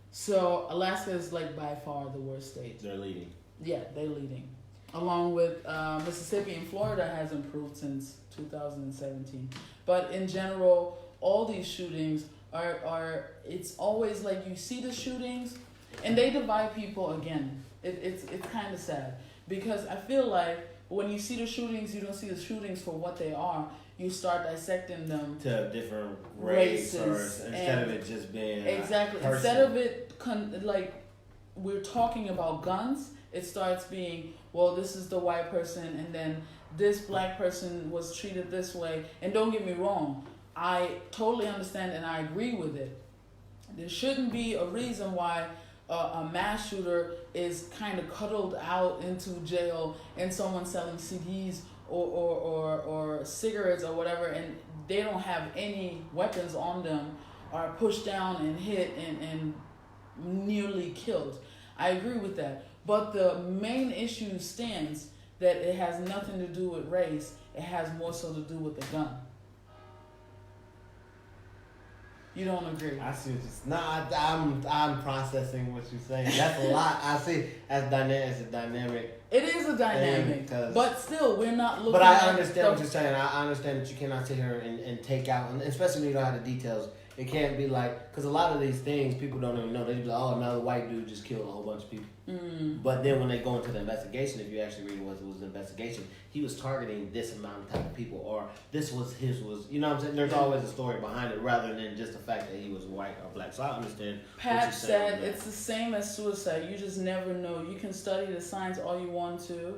So Alaska is like by far the worst state. They're leading. Yeah, they're leading. Along with Mississippi and Florida has improved since 2017. But in general, all these shootings are it's always like you see the shootings and they divide people again. It's kind of sad. Because I feel like when you see the shootings, you don't see the shootings for what they are. You start dissecting them to different races instead of it just being exactly. Instead of it like we're talking about guns, it starts being, well, this is the white person, and then this black person was treated this way. And don't get me wrong, I totally understand and I agree with it. There shouldn't be a reason why a mass shooter is kind of cuddled out into jail and someone selling CDs or cigarettes or whatever, and they don't have any weapons on them, are pushed down and hit and nearly killed. I agree with that. But the main issue stands that it has nothing to do with race. It has more so to do with the gun. You don't agree? I see what you're saying. I'm processing what you're saying. That's a lot. I see as a dynamic. It is a dynamic, but still, we're not looking. But I understand what you're saying. I understand that you cannot sit here and take out, and especially when you don't have the details. It can't be like, because a lot of these things people don't even know. They just be like, oh, another white dude just killed a whole bunch of people. But then when they go into the investigation, if you actually read what it was an investigation, he was targeting this amount of type of people, or this was you know what I'm saying? There's always a story behind it rather than just the fact that he was white or black. So I understand. Pat said it's the same as suicide. You just never know. You can study the science all you want to.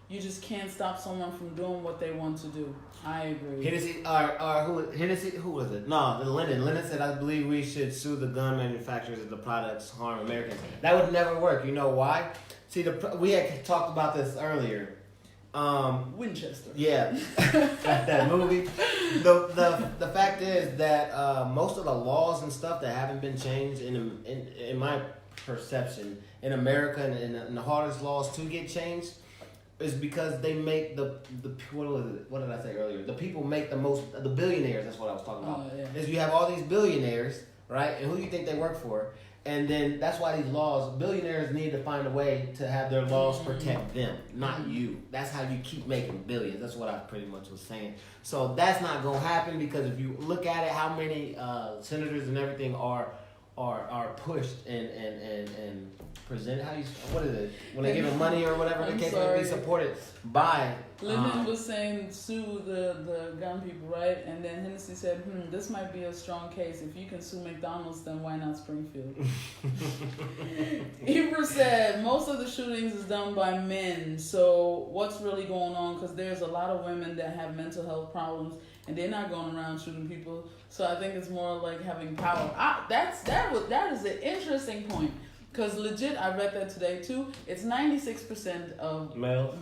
You just can't stop someone from doing what they want to do. I agree. Who was it? No, Lennon. Lennon said, I believe we should sue the gun manufacturers if the products harm Americans. That would never work. You know why? See, we had talked about this earlier. Winchester. Yeah, that movie. The fact is that most of the laws and stuff that haven't been changed in my perception in America and the hardest laws to get changed is because they make the what did I say earlier? The people make the billionaires. That's what I was talking about. Is you have all these billionaires, right? And who do you think they work for? And then that's why these laws, billionaires need to find a way to have their laws protect them, not you. That's how you keep making billions. That's what I pretty much was saying. So that's not gonna happen because if you look at it, how many senators and everything are pushed and presented. What is it? When they give them money or whatever, they can't be supported by. Lyndon was saying sue the gun people, right? And then Hennessy said, this might be a strong case. If you can sue McDonald's, then why not Springfield? Eber said most of the shootings is done by men. So what's really going on? Because there's a lot of women that have mental health problems and they're not going around shooting people. So I think it's more like having power. That is an interesting point. Because legit, I read that today too. It's 96% of males.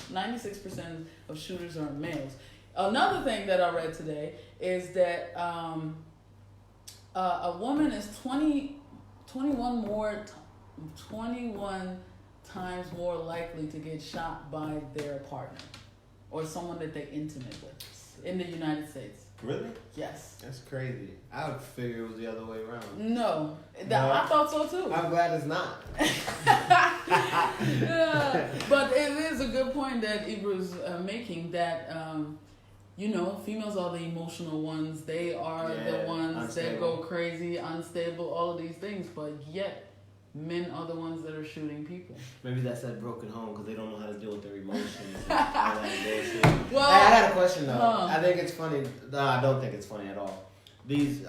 96% of shooters are males. Another thing that I read today is that a woman is 21 times more likely to get shot by their partner or someone that they're intimate with in the United States. Really? Yes. That's crazy. I would figure it was the other way around. No. I thought so too. I'm glad it's not. But it is a good point that Ibra's making that, females are the emotional ones. They are the ones that go crazy, unstable, all of these things. But yet, men are the ones that are shooting people. Maybe that's that broken home because they don't know how to deal with their emotions. And all that bullshit. Well, I had a question though. I think it's funny. No, I don't think it's funny at all. These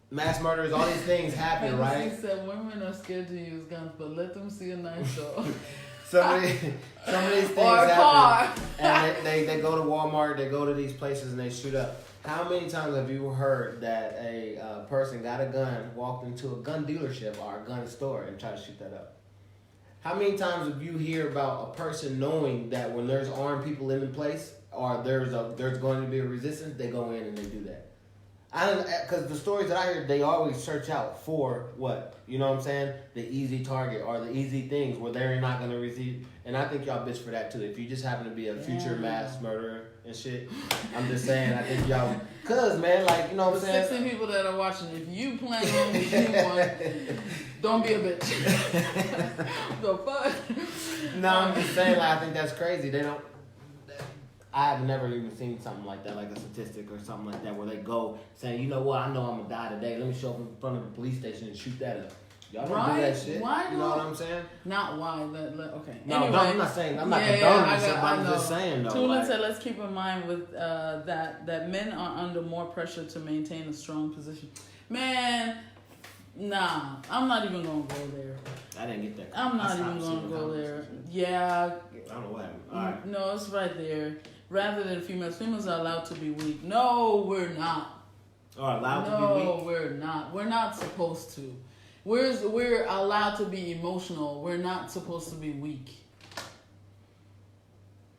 mass murders, all these things happen, right? He said women are scared to use guns, but let them see a knife show. Some of these things happen, and they go to Walmart, they go to these places, and they shoot up. How many times have you heard that a person got a gun, walked into a gun dealership or a gun store and tried to shoot that up? How many times have you hear about a person knowing that when there's armed people in the place or there's going to be a resistance, they go in and they do that? Because the stories that I hear, they always search out for what? You know what I'm saying? The easy target or the easy things where they're not going to receive. And I think y'all bitch for that too. If you just happen to be a future mass murderer and shit, I'm just saying, I think y'all... Because, man, like, you know what I'm saying? 16 people that are watching, if you plan on anyone, don't be a bitch. The fuck? No, I'm just saying, like, I think that's crazy. They don't... I have never even seen something like that, like a statistic or something like that, where they go saying, you know what, I know I'm going to die today. Let me show up in front of the police station and shoot that up. Y'all don't do that shit. Why? You know what I'm saying? Not why. Okay. No, anyway, I'm not saying. I'm not condoning this, but I'm just saying, though. Tulin said, let's keep in mind with that men are under more pressure to maintain a strong position. Man, nah. I'm not even going to go there. I didn't get that. I'm not even going to go there. Yeah. I don't know what happened. All right. No, it's right there. Rather than females are allowed to be weak. No, we're not. Are allowed to be weak? No, we're not. We're not supposed to. We're allowed to be emotional. We're not supposed to be weak.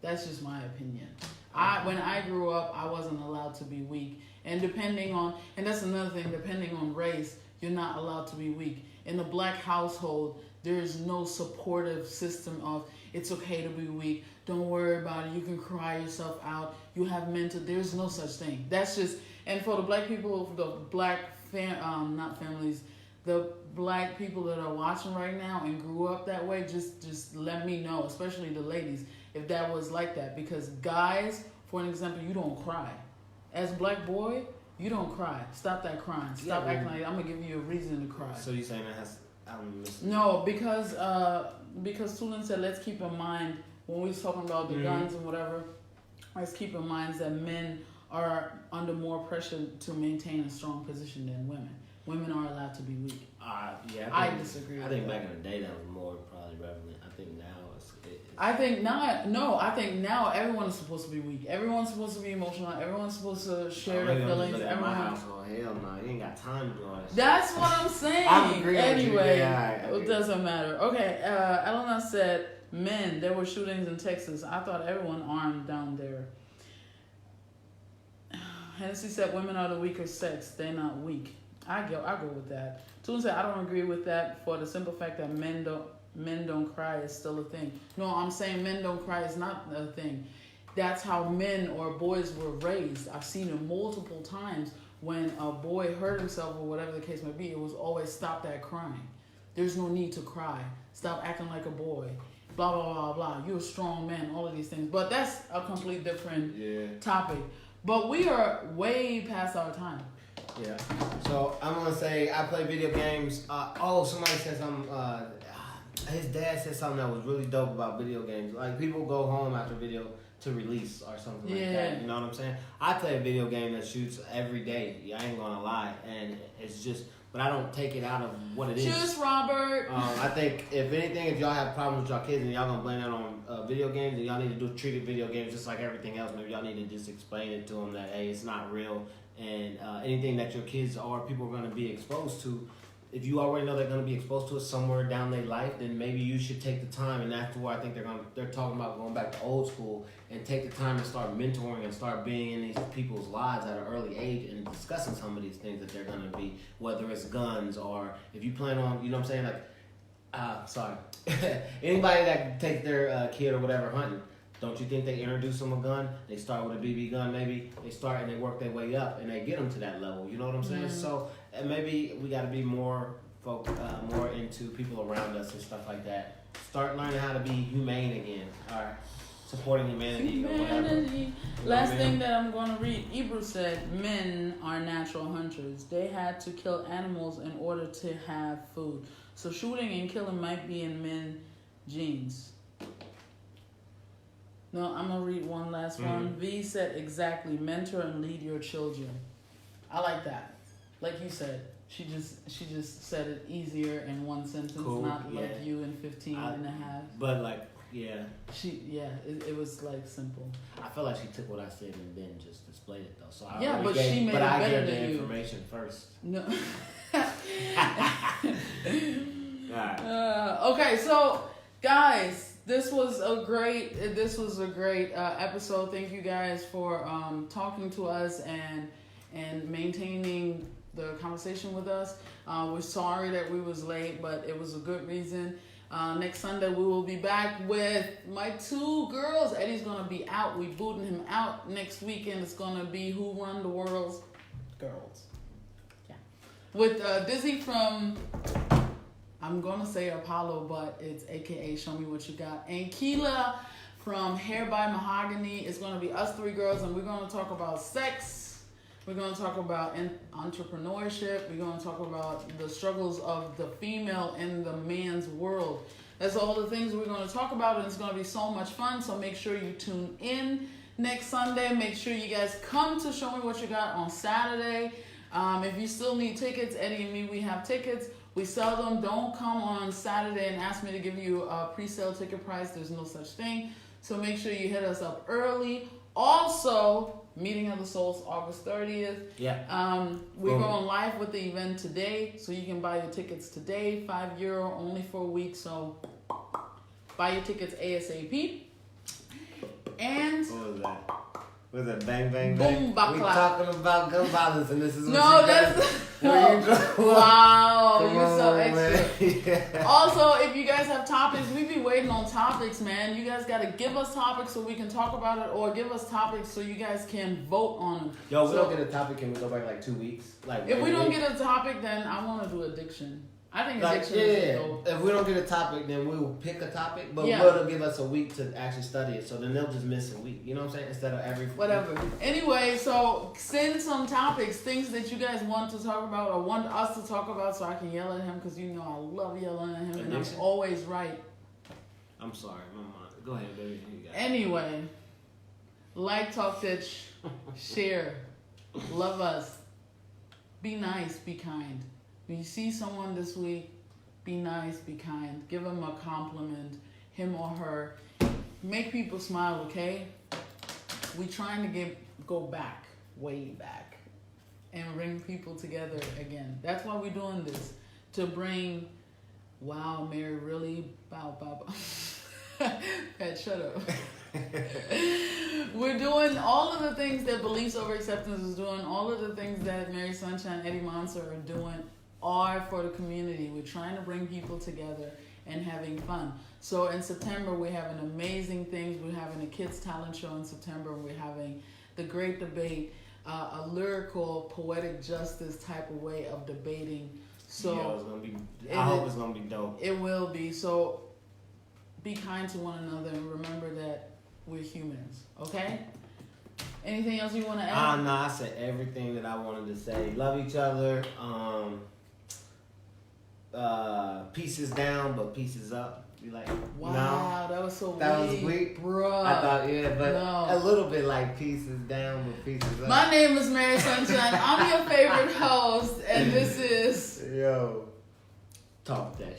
That's just my opinion. When I grew up, I wasn't allowed to be weak. And that's another thing, depending on race, you're not allowed to be weak. In a black household, there is no supportive system of, It's okay to be weak. Don't worry about it. You can cry yourself out. You have mental. There's no such thing. That's just, and for the black people, for the black not families, the black people that are watching right now and grew up that way, just let me know, especially the ladies, if that was like that. Because guys, for an example, you don't cry. As a black boy, you don't cry. Stop that crying. Stop acting like I'm gonna give you a reason to cry. So you saying that has? No, because Tulin said let's keep in mind when we was talking about the guns and whatever. Let's keep in mind that men are under more pressure to maintain a strong position than women. Women are allowed to be weak. Yeah, I disagree. I think back in the day that was more probably prevalent. I think now it's I think not. No, I think now everyone is supposed to be weak. Everyone's supposed to be emotional. Everyone's supposed to share their feelings. Everyone. Oh hell no, you ain't got time to do all that. That's what I'm saying. I agree. Anyway, Yeah, it doesn't matter. Okay, Elena said, "Men, there were shootings in Texas. I thought everyone armed down there." Hennessy said, "Women are the weaker sex. They're not weak." I go with that. Toon said, "I don't agree with that for the simple fact that men don't cry is still a thing." No, I'm saying men don't cry is not a thing. That's how men or boys were raised. I've seen it multiple times. When a boy hurt himself or whatever the case may be, it was always stop that crying. There's no need to cry. Stop acting like a boy. Blah, blah, blah, blah. You're a strong man, all of these things. But that's a completely different topic. But we are way past our time. Yeah. So I'm going to say I play video games. Somebody said something. His dad said something that was really dope about video games. Like people go home after video to release or something like that. You know what I'm saying? I play a video game that shoots every day. I ain't gonna lie, and it's just, but I don't take it out of what it is. Cheers, Robert. I think if anything, if y'all have problems with y'all kids and y'all gonna blame that on video games, then y'all need to treat video games just like everything else. Maybe y'all need to just explain it to them that hey, it's not real, and anything that your kids or people are gonna be exposed to. If you already know they're going to be exposed to it somewhere down their life, then maybe you should take the time. And that's where I think they're talking about going back to old school and take the time and start mentoring and start being in these people's lives at an early age and discussing some of these things that they're going to be, whether it's guns or if you plan on, you know what I'm saying? Like, anybody that takes their kid or whatever hunting, don't you think they introduce them a gun? They start with a BB gun, maybe. They start and they work their way up and they get them to that level. You know what I'm saying? So maybe we got to be more into people around us and stuff like that. Start learning how to be humane again. All right. Supporting humanity. Or whatever. Last thing that I'm going to read. Ibru said, men are natural hunters. They had to kill animals in order to have food. So shooting and killing might be in men genes. No, I'm going to read one last one. V said, exactly, mentor and lead your children. I like that. Like you said, she just said it easier in one sentence, not like you in 15 and a half. But like, yeah. It was like simple. I feel like she took what I said and then just displayed it though. So I she made it better than you. Information first. No. Alright. Okay, so guys, this was a great episode. Thank you guys for talking to us and maintaining the conversation with us. We're sorry that we was late, but it was a good reason. Next Sunday we will be back with my 2 girls. Eddie's gonna be out. We booting him out. Next weekend it's gonna be Who Run the World's Girls. Yeah, with Dizzy from, I'm gonna say Apollo, but it's AKA Show Me What You Got. And Keela from Hair by Mahogany. It's gonna be us 3 girls, and we're gonna talk about sex. We're gonna talk about entrepreneurship. We're gonna talk about the struggles of the female in the man's world. That's all the things we're gonna talk about, and it's gonna be so much fun. So make sure you tune in next Sunday. Make sure you guys come to Show Me What You Got on Saturday. If you still need tickets, Eddie and me, we have tickets. We sell them. Don't come on Saturday and ask me to give you a pre-sale ticket price. There's no such thing. So make sure you hit us up early. Also, Meeting of the Souls, August 30th. Yeah. We're going live with the event today, so you can buy your tickets today. €5 only for a week. So buy your tickets ASAP. And what was that? Was it bang bang Boom, bang? We talking about gun violence, and this is what no, you that's no. Wow, you're so on, extra. Yeah. Also, if you guys have topics, we be waiting on topics, man. You guys gotta give us topics so we can talk about it, or give us topics so you guys can vote on them. Yo, we don't get a topic, can we go back like 2 weeks? Like if we don't get a topic, then I want to do addiction. I think addiction is dope. If we don't get a topic, then we will pick a topic, but Yeah. will give us a week to actually study it. So then they'll just miss a week. You know what I'm saying? Instead of every whatever. Anyway, so send some topics, things that you guys want to talk about or want us to talk about, so I can yell at him, because you know I love yelling at him, and I'm always right. I'm sorry, my mom. Go ahead, baby. Anyway, like, talk, ditch, share, love us, be nice, be kind. When you see someone this week, be nice, be kind. Give them a compliment, him or her. Make people smile, okay? We're trying to go back, way back, and bring people together again. That's why we're doing this. To bring, wow, Mary, really? Bow, bow, bow. Pat, shut up. We're doing all of the things that Beliefs Over Acceptance is doing, all of the things that Mary Sunshine, Eddie Monster are doing, are for the community. We're trying to bring people together and having fun. So in September, we're having amazing things. We're having a kids talent show in September. We're having the great debate, a lyrical, poetic justice type of way of debating. So I hope it's gonna be dope. It will be. So be kind to one another and remember that we're humans. Okay? Anything else you want to add? No, I said everything that I wanted to say. Love each other. Pieces down, but pieces up. You like? Wow, that was so that weak. was weak, bruh. I thought, yeah, but no. a little bit like pieces down, but pieces up. My name is Mary Sunshine. I'm your favorite host, and this is. Yo, talk that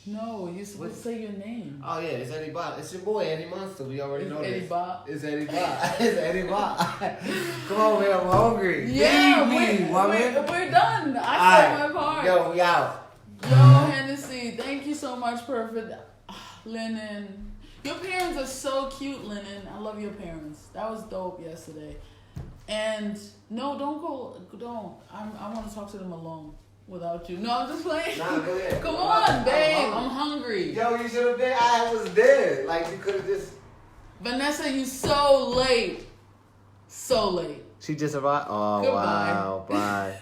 No, you're supposed to say your name. Oh yeah, it's Eddie Bob. It's your boy Eddie Monster. We already know Eddie this. Bob. It's Eddie Bob. It's Eddie Bob. Come on, man. I'm hungry. Yeah, we're done. I said my part. Yo, we out. Yo, Hennessy, thank you so much, Perfect. Lennon. Your parents are so cute, Lennon. I love your parents. That was dope yesterday. And no, don't. I want to talk to them alone without you. No, I'm just playing. Nah, go ahead. Come on, babe. I'm hungry. Yo, you should have been. I was dead. Like, you could have just. Vanessa, you so late. So late. She just arrived. Oh, Goodbye. wow. Bye.